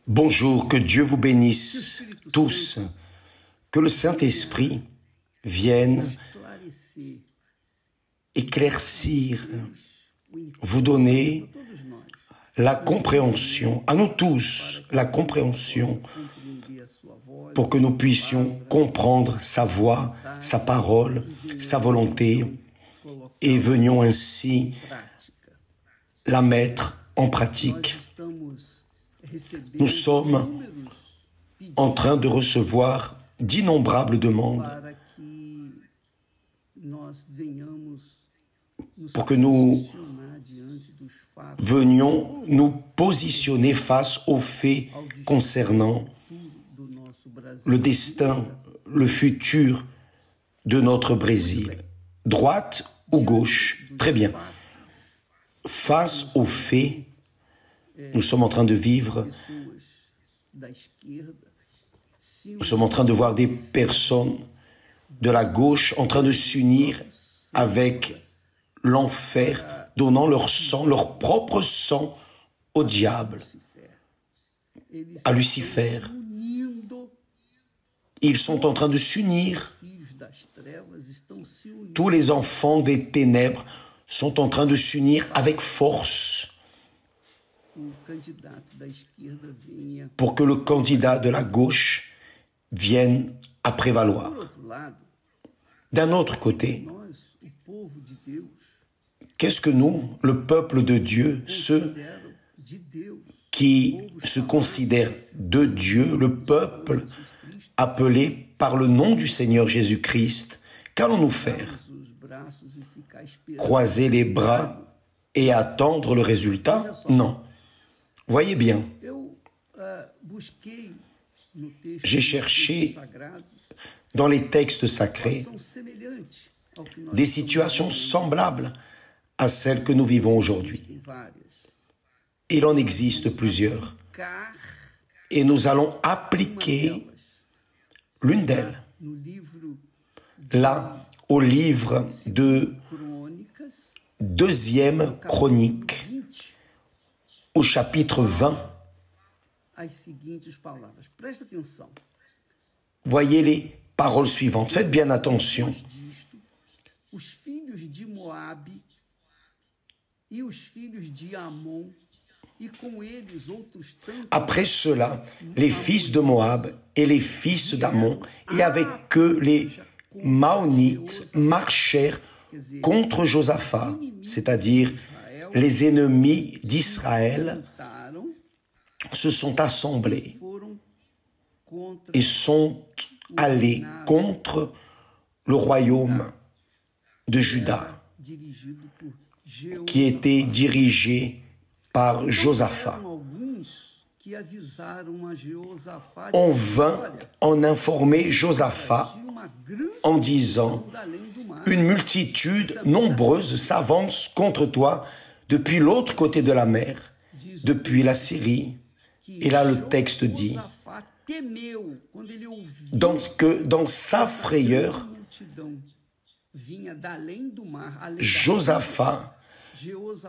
Bonjour, que Dieu vous bénisse tous, que le Saint-Esprit vienne éclaircir, vous donner la compréhension, à nous tous, la compréhension, pour que nous puissions comprendre sa voix, sa parole, sa volonté, et venions ainsi la mettre en pratique. Nous sommes en train de recevoir d'innombrables demandes pour que nous venions nous positionner face aux faits concernant le destin, le futur de notre Brésil. Droite ou gauche? Très bien. Face aux faits, nous sommes en train de vivre, nous sommes en train de voir des personnes de la gauche en train de s'unir avec l'enfer, donnant leur sang, leur propre sang au diable, à Lucifer. Ils sont en train de s'unir. Tous les enfants des ténèbres sont en train de s'unir avec force pour que le candidat de la gauche vienne à prévaloir. D'un autre côté, qu'est-ce que nous, le peuple de Dieu, ceux qui se considèrent de Dieu, le peuple appelé par le nom du Seigneur Jésus-Christ, qu'allons-nous faire? Croiser les bras et attendre le résultat? Non. Voyez bien, j'ai cherché dans les textes sacrés des situations semblables à celles que nous vivons aujourd'hui. Il en existe plusieurs. Et nous allons appliquer l'une d'elles, là, au livre de 2e Chronique, au chapitre 20. Voyez les paroles suivantes. Faites bien attention. Après cela, les fils de Moab et les fils d'Ammon, et avec eux les Maonites, marchèrent contre Josaphat, c'est-à-dire les ennemis d'Israël, se sont assemblés et sont allés contre le royaume de Juda, qui était dirigé par Josaphat. On vint en informer Josaphat en disant « Une multitude nombreuse s'avance contre toi depuis l'autre côté de la mer, depuis la Syrie. » Et là, le texte dit que dans sa frayeur, Josaphat,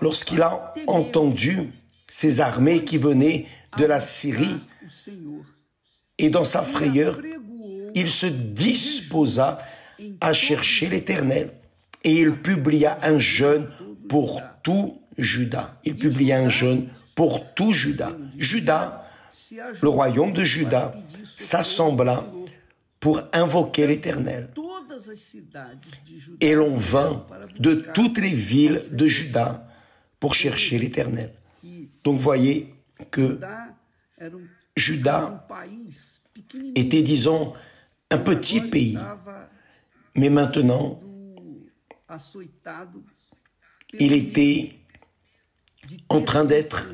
lorsqu'il a entendu ces armées qui venaient de la Syrie, et dans sa frayeur, il se disposa à chercher l'Éternel. Et il publia un jeûne pour tout Juda. Il publia un jeûne pour tout Juda. Juda, le royaume de Juda, s'assembla pour invoquer l'Éternel. Et l'on vint de toutes les villes de Juda pour chercher l'Éternel. Donc voyez que Juda était, disons, un petit pays, mais maintenant, il était en train d'être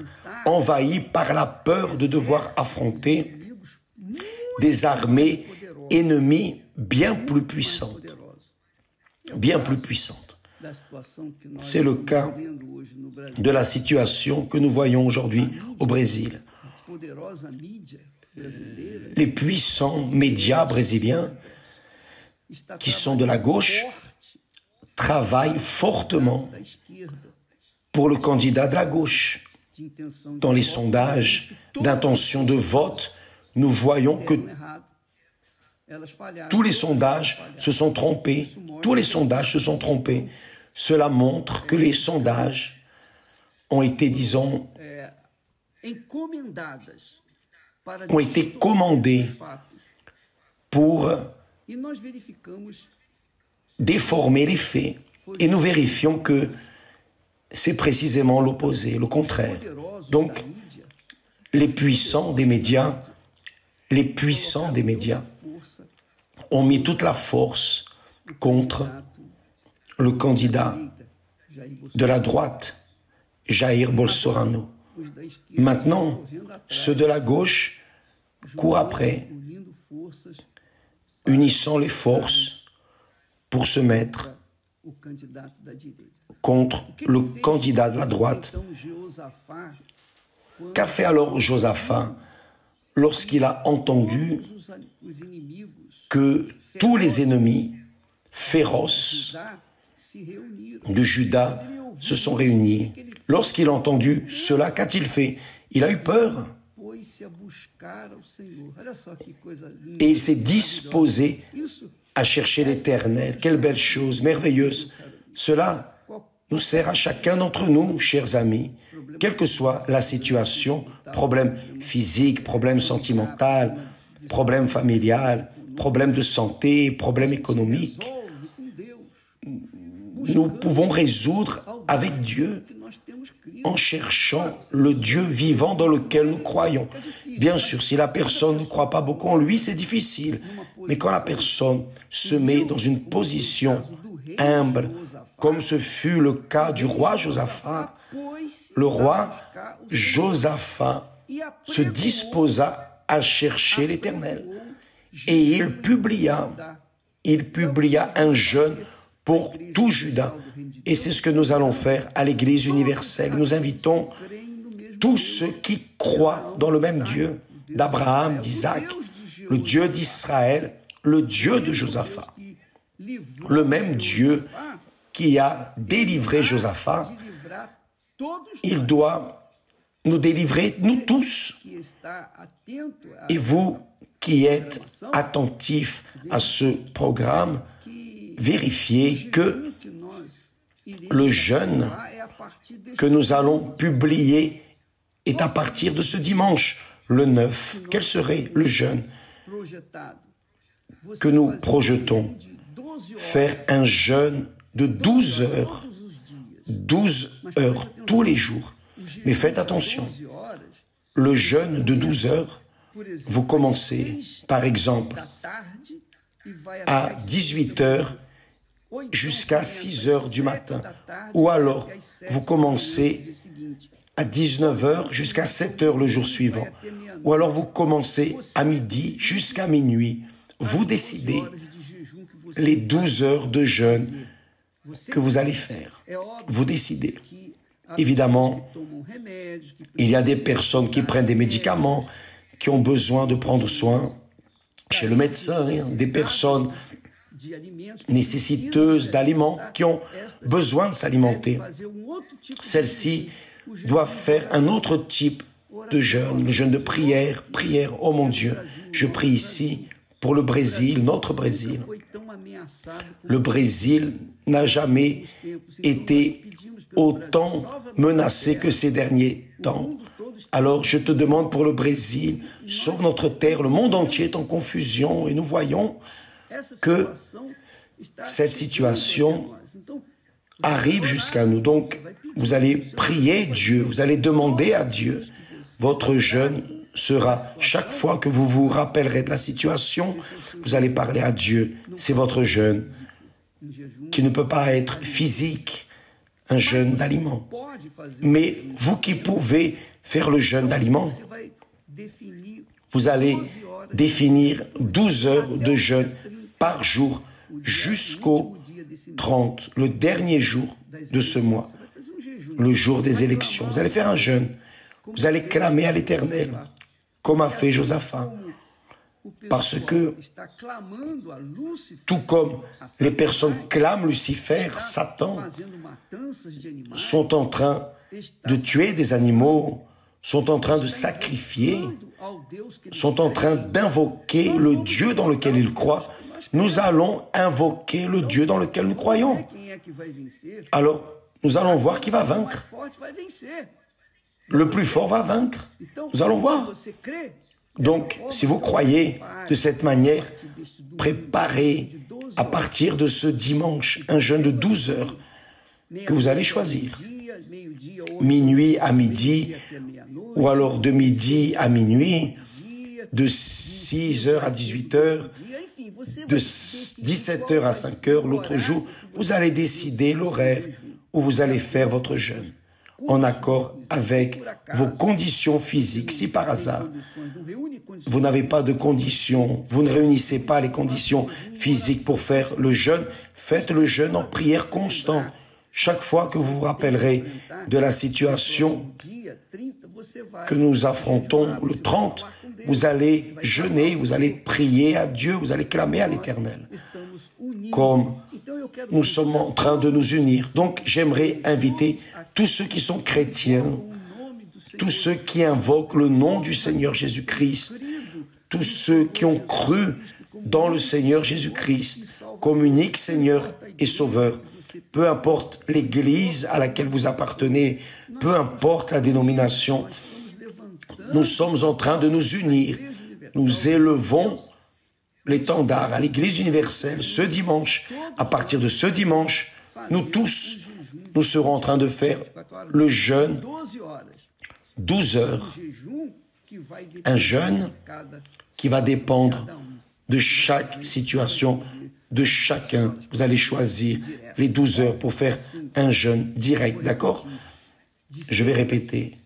envahi par la peur de devoir affronter des armées ennemies bien plus puissantes. Bien plus puissantes. C'est le cas de la situation que nous voyons aujourd'hui au Brésil. Les puissants médias brésiliens qui sont de la gauche travaillent fortement pour le candidat de la gauche. Dans les sondages d'intention de vote, nous voyons que tous les sondages se sont trompés. Tous les sondages se sont trompés. Cela montre que les sondages ont été, disons, ont été commandés pour déformer les faits. Et nous vérifions que c'est précisément l'opposé, le contraire. Donc, les puissants des médias ont mis toute la force contre le candidat de la droite, Jair Bolsonaro. Maintenant, ceux de la gauche courent après, unissant les forces pour se mettre contre le candidat de la droite. Qu'a fait alors Josaphat lorsqu'il a entendu que tous les ennemis féroces de Juda se sont réunis? Lorsqu'il a entendu cela, qu'a-t-il fait? Il a eu peur. Et il s'est disposé à chercher l'Éternel. Quelle belle chose, merveilleuse. Cela nous sert à chacun d'entre nous, chers amis, quelle que soit la situation, problème physique, problème sentimental, problème familial, problème de santé, problème économique. Nous pouvons résoudre avec Dieu en cherchant le Dieu vivant dans lequel nous croyons. Bien sûr, si la personne ne croit pas beaucoup en lui, c'est difficile. Mais quand la personne se met dans une position humble, comme ce fut le cas du roi Josaphat, le roi Josaphat se disposa à chercher l'Éternel. Et il publia un jeûne pour tout Juda. Et c'est ce que nous allons faire à l'Église universelle. Nous invitons tous ceux qui croient dans le même Dieu, d'Abraham, d'Isaac, le Dieu d'Israël, le Dieu de Josaphat, le même Dieu qui a délivré Josaphat. Il doit nous délivrer, nous tous. Et vous qui êtes attentifs à ce programme, vérifiez que le jeûne que nous allons publier est à partir de ce dimanche, le 9. Quel serait le jeûne que nous projetons? Faire un jeûne de 12 heures. 12 heures tous les jours. Mais faites attention, le jeûne de 12 heures, vous commencez, par exemple, à 18 heures jusqu'à 6 heures du matin. Ou alors, vous commencez à 19 heures jusqu'à 7 heures le jour suivant. Ou alors, vous commencez à midi jusqu'à minuit. Vous décidez les 12 heures de jeûne que vous allez faire. Vous décidez. Évidemment, il y a des personnes qui prennent des médicaments, qui ont besoin de prendre soin chez le médecin, des personnes nécessiteuses d'aliments qui ont besoin de s'alimenter. Celles-ci doivent faire un autre type de jeûne, le jeûne de prière. Prière, oh mon Dieu, je prie ici pour le Brésil, notre Brésil. Le Brésil n'a jamais été autant menacé que ces derniers temps. Alors je te demande pour le Brésil, sauve notre terre, le monde entier est en confusion et nous voyons que cette situation arrive jusqu'à nous. Donc vous allez prier Dieu, vous allez demander à Dieu. Votre jeûne sera, chaque fois que vous vous rappellerez de la situation, vous allez parler à Dieu. C'est votre jeûne qui ne peut pas être physique, un jeûne d'aliments. Mais vous qui pouvez faire le jeûne d'aliments, vous allez définir 12 heures de jeûne par jour jusqu'au 30, le dernier jour de ce mois, le jour des élections. Vous allez faire un jeûne. Vous allez clamer à l'Éternel, comme a fait Josaphat. Parce que, tout comme les personnes clament Lucifer, Satan, sont en train de tuer des animaux, sont en train de sacrifier, sont en train d'invoquer le Dieu dans lequel ils croient. Nous allons invoquer le Dieu dans lequel nous croyons. Alors, nous allons voir qui va vaincre. Le plus fort va vaincre. Nous allons voir. Donc, si vous croyez de cette manière, préparez à partir de ce dimanche un jeûne de 12 heures que vous allez choisir. Minuit à midi, ou alors de midi à minuit, de 6 heures à 18 heures, de 17 heures à 5 heures. L'autre jour, vous allez décider l'horaire où vous allez faire votre jeûne, en accord avec vos conditions physiques. Si par hasard, vous n'avez pas de conditions, vous ne réunissez pas les conditions physiques pour faire le jeûne, faites le jeûne en prière constante. Chaque fois que vous vous rappellerez de la situation que nous affrontons le 30, vous allez jeûner, vous allez prier à Dieu, vous allez clamer à l'Éternel. Comme nous sommes en train de nous unir. Donc, j'aimerais inviter tous ceux qui sont chrétiens, tous ceux qui invoquent le nom du Seigneur Jésus-Christ, tous ceux qui ont cru dans le Seigneur Jésus-Christ comme unique Seigneur et Sauveur. Peu importe l'église à laquelle vous appartenez, peu importe la dénomination, nous sommes en train de nous unir. Nous élevons l'étendard à l'église universelle ce dimanche. À partir de ce dimanche, nous tous, nous serons en train de faire le jeûne 12 heures. Un jeûne qui va dépendre de chaque situation, de chacun. Vous allez choisir les 12 heures pour faire un jeûne direct, d'accord? Je vais répéter.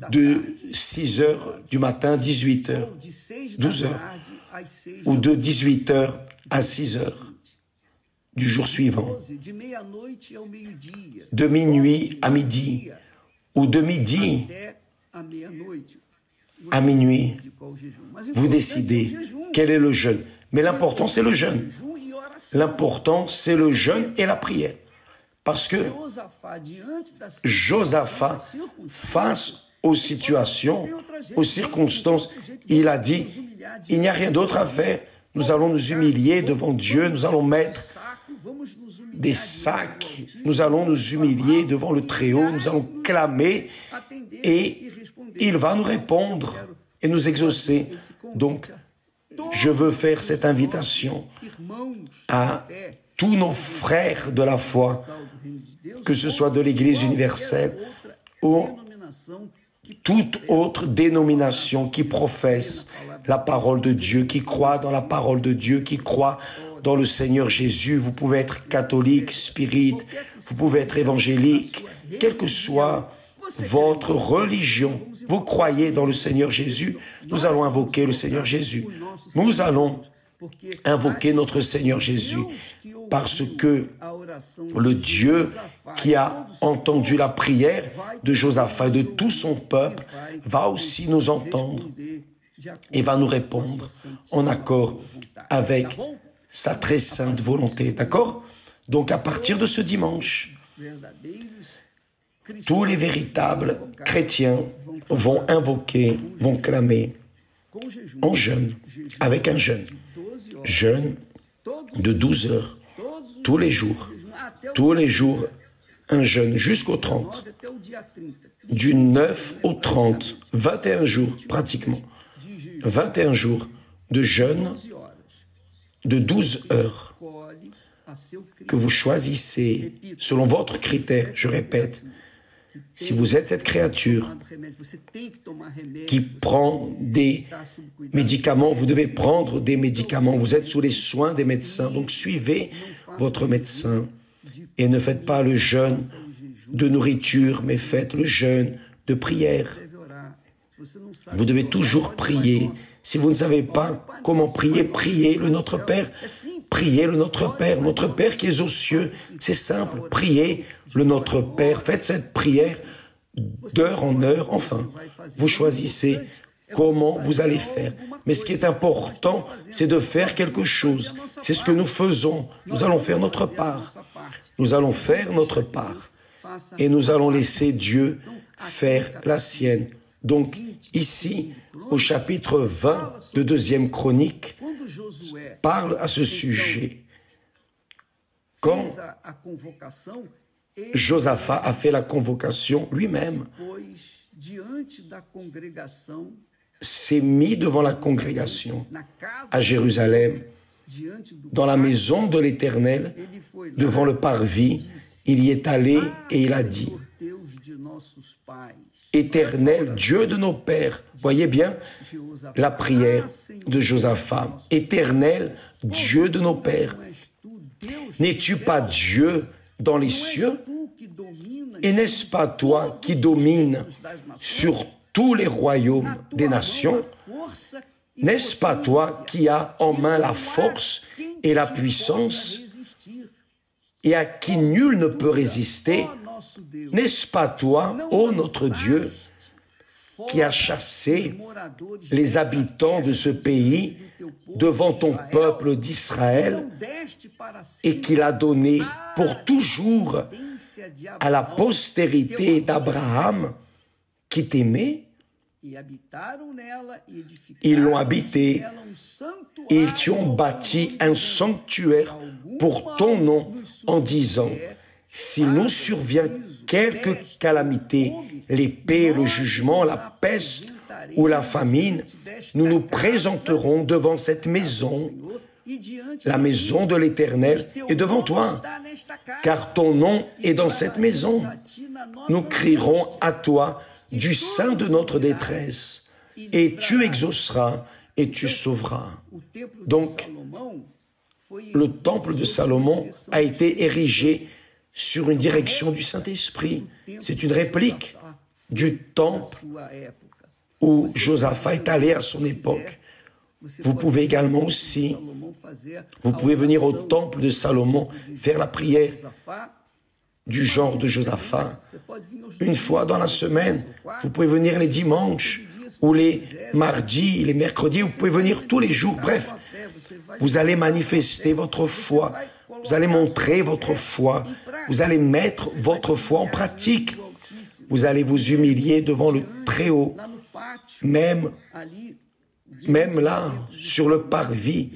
De 6 heures du matin, 18 heures, 12 heures, ou de 18 heures à 6 heures du jour suivant, de minuit à midi, ou de midi à minuit. Vous décidez quel est le jeûne. Mais l'important, c'est le jeûne. L'important, c'est le jeûne et la prière. Parce que Josaphat, face aux situations, aux circonstances, il a dit, il n'y a rien d'autre à faire. Nous allons nous humilier devant Dieu, nous allons mettre des sacs, nous allons nous humilier devant le Très-Haut, nous allons clamer et il va nous répondre et nous exaucer. Donc, je veux faire cette invitation à tous nos frères de la foi, que ce soit de l'Église universelle ou toute autre dénomination qui professe la parole de Dieu, qui croit dans la parole de Dieu, qui croit dans le Seigneur Jésus. Vous pouvez être catholique, spirit, vous pouvez être évangélique, quelle que soit votre religion, vous croyez dans le Seigneur Jésus, nous allons invoquer le Seigneur Jésus. Nous allons invoquer notre Seigneur Jésus parce que le Dieu qui a entendu la prière de Josaphat et de tout son peuple va aussi nous entendre et va nous répondre en accord avec sa très sainte volonté. D'accord? Donc à partir de ce dimanche, tous les véritables chrétiens vont invoquer, vont clamer en jeûne, avec un jeûne. Jeûne de 12 heures, tous les jours, un jeûne jusqu'au 30. Du 9 au 30, 21 jours pratiquement. 21 jours de jeûne de 12 heures que vous choisissez selon votre critère, je répète. Si vous êtes cette créature qui prend des médicaments, vous devez prendre des médicaments. Vous êtes sous les soins des médecins. Donc suivez votre médecin et ne faites pas le jeûne de nourriture, mais faites le jeûne de prière. Vous devez toujours prier. Si vous ne savez pas comment prier, priez le Notre Père. Priez le Notre Père qui est aux cieux. C'est simple, priez le Notre Père. Faites cette prière d'heure en heure. Enfin, vous choisissez comment vous allez faire. Mais ce qui est important, c'est de faire quelque chose. C'est ce que nous faisons. Nous allons faire notre part. Nous allons faire notre part. et nous allons laisser Dieu faire la sienne. Donc, ici, au chapitre 20 de 2e Chronique, parle à ce sujet. Quand Josaphat a fait la convocation lui-même, s'est mis devant la congrégation à Jérusalem, dans la maison de l'Éternel, devant le parvis, il y est allé et il a dit, « Éternel, Dieu de nos pères », voyez bien la prière de Josaphat, « Éternel, Dieu de nos pères, n'es-tu pas Dieu dans les cieux? Et n'est-ce pas toi qui domines sur tous les royaumes des nations? N'est-ce pas toi qui as en main la force et la puissance et à qui nul ne peut résister? N'est-ce pas toi, ô notre Dieu, qui as chassé les habitants de ce pays devant ton peuple d'Israël et qui l'a donné pour toujours à la postérité d'Abraham qui t'aimait? Ils l'ont habité et ils t'y ont bâti un sanctuaire pour ton nom en disant, s'il nous survient quelque calamité, l'épée, le jugement, la peste ou la famine, nous nous présenterons devant cette maison, la maison de l'Éternel, et devant toi, car ton nom est dans cette maison. Nous crierons à toi du sein de notre détresse, et tu exauceras et tu sauveras. Donc, le temple de Salomon a été érigé sur une direction du Saint-Esprit. C'est une réplique du temple où Josaphat est allé à son époque. Vous pouvez également aussi, vous pouvez venir au temple de Salomon, faire la prière du genre de Josaphat. Une fois dans la semaine, vous pouvez venir les dimanches, ou les mardis, les mercredis, vous pouvez venir tous les jours. Bref, vous allez manifester votre foi, vous allez montrer votre foi, vous allez mettre votre foi en pratique. Vous allez vous humilier devant le Très-Haut, même là, sur le parvis,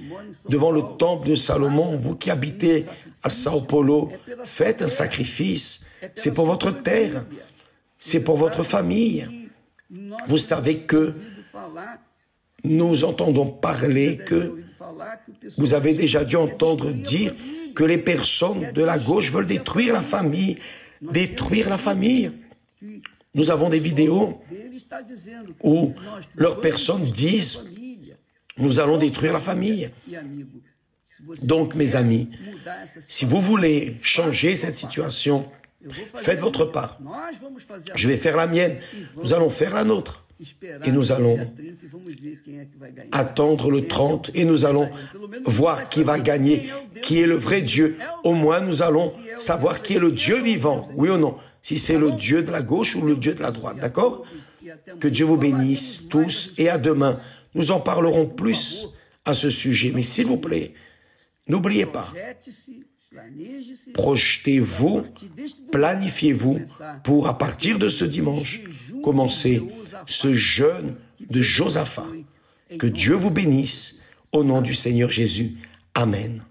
devant le temple de Salomon, vous qui habitez à Sao Paulo, faites un sacrifice. C'est pour votre terre, c'est pour votre famille. Vous savez que nous entendons parler que vous avez déjà dû entendre dire que les personnes de la gauche veulent détruire la famille, détruire la famille. Nous avons des vidéos où leurs personnes disent « Nous allons détruire la famille ». Donc, mes amis, si vous voulez changer cette situation, faites votre part. Je vais faire la mienne, nous allons faire la nôtre. Et nous allons attendre le 30 et nous allons voir qui va gagner, qui est le vrai Dieu. Au moins, nous allons savoir qui est le Dieu vivant, oui ou non, si c'est le Dieu de la gauche ou le Dieu de la droite, d'accord? Que Dieu vous bénisse tous et à demain. Nous en parlerons plus à ce sujet. Mais s'il vous plaît, n'oubliez pas, projetez-vous, planifiez-vous pour, à partir de ce dimanche, commencer ce jeûne de Josaphat. Que Dieu vous bénisse au nom du Seigneur Jésus. Amen.